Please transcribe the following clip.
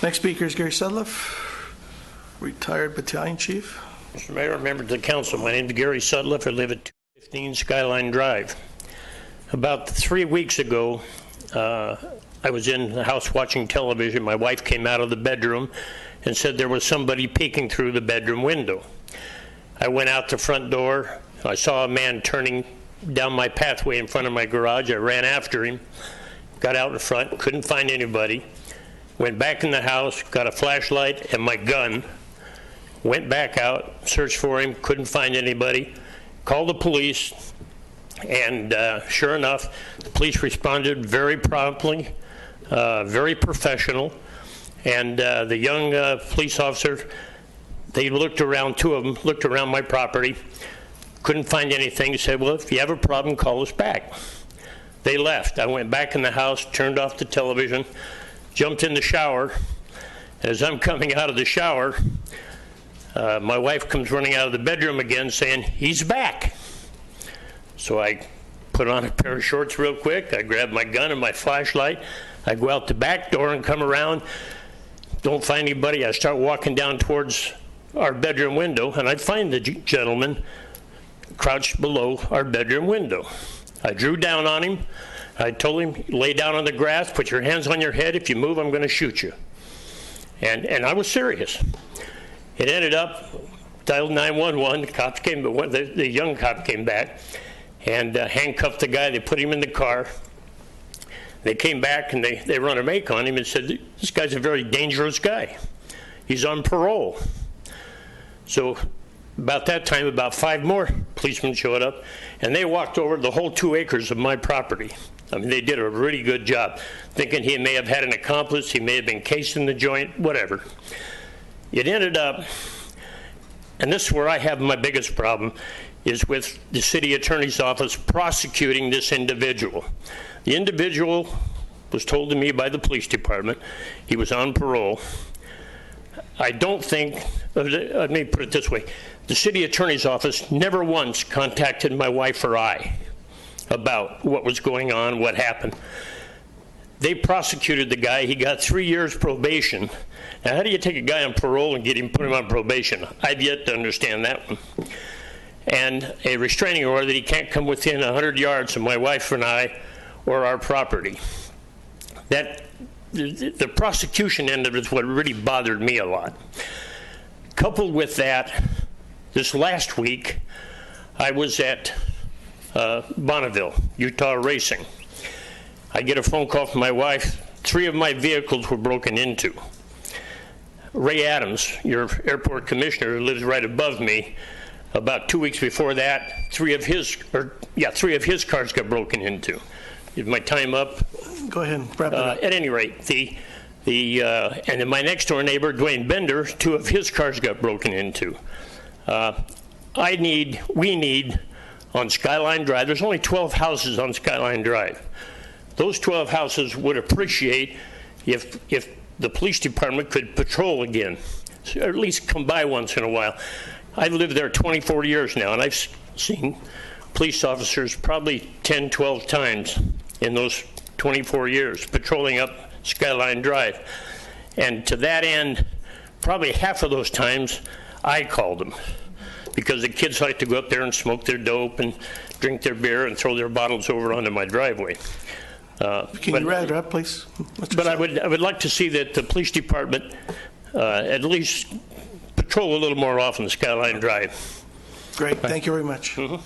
Next speaker is Gary Sutliff, retired battalion chief. Mr. Mayor, members of the council, my name is Gary Sutliff. I live at 215 Skyline Drive. About 3 weeks ago, I was in the house watching television. My wife came out of the bedroom and said there was somebody peeking through the bedroom window. I went out the front door. I saw a man turning down my pathway in front of my garage. I ran after him, got out in front, couldn't find anybody. Went back in the house, got a flashlight and my gun. Went back out, searched for him, couldn't find anybody. Called the police, and sure enough, the police responded very promptly, very professional. And the young police officer, they looked around, two of them looked around my property, couldn't find anything, said, well, if you have a problem, call us back. They left. I went back in the house, turned off the television, jumped in the shower. As I'm coming out of the shower, my wife comes running out of the bedroom again saying, he's back. So I put on a pair of shorts real quick. I grab my gun and my flashlight. I go out the back door and come around. Don't find anybody. I start walking down towards our bedroom window, and I find the gentleman crouched below our bedroom window. I drew down on him. I told him, lay down on the grass, put your hands on your head. If you move, I'm going to shoot you. And I was serious. It ended up, dialed 911. The cops came, but the young cop came back and handcuffed the guy. They put him in the car. They came back and they run a make on him and said, this guy's a very dangerous guy. He's on parole. So about that time, about 5 more policemen showed up, and they walked over the whole 2 acres of my property. I mean, they did a really good job, thinking he may have had an accomplice, he may have been cased in the joint, whatever. It ended up, and this is where I have my biggest problem, is with the city attorney's office prosecuting this individual. The individual was told to me by the police department he was on parole. I don't think, let me put it this way, the city attorney's office never once contacted my wife or I about what was going on, what happened. They prosecuted the guy. He got 3 years probation. Now, how do you take a guy on parole and put him on probation? I've yet to understand that one. And a restraining order that he can't come within 100 yards of my wife and I or our property. That the prosecution end of it is what really bothered me a lot. Coupled with that, this last week, I was at Bonneville, Utah Racing. I get a phone call from my wife. 3 of my vehicles were broken into. Ray Adams, your airport commissioner, who lives right above me, about 2 weeks before that, 3 of his cars got broken into. Is my time up? Go ahead and wrap it up. At any rate, and then my next door neighbor, Dwayne Bender, 2 of his cars got broken into. We need on Skyline Drive, there's only 12 houses on Skyline Drive. Those 12 houses would appreciate if the police department could patrol again, or at least come by once in a while. I've lived there 24 years now, and I've seen police officers probably 10, 12 times in those 24 years patrolling up Skyline Drive. And to that end, probably half of those times I called them, because the kids like to go up there and smoke their dope and drink their beer and throw their bottles over onto my driveway. Can you wrap it up, please? But I would like to see that the police department at least patrol a little more often Skyline Drive. Great. Thank you very much. Mm-hmm.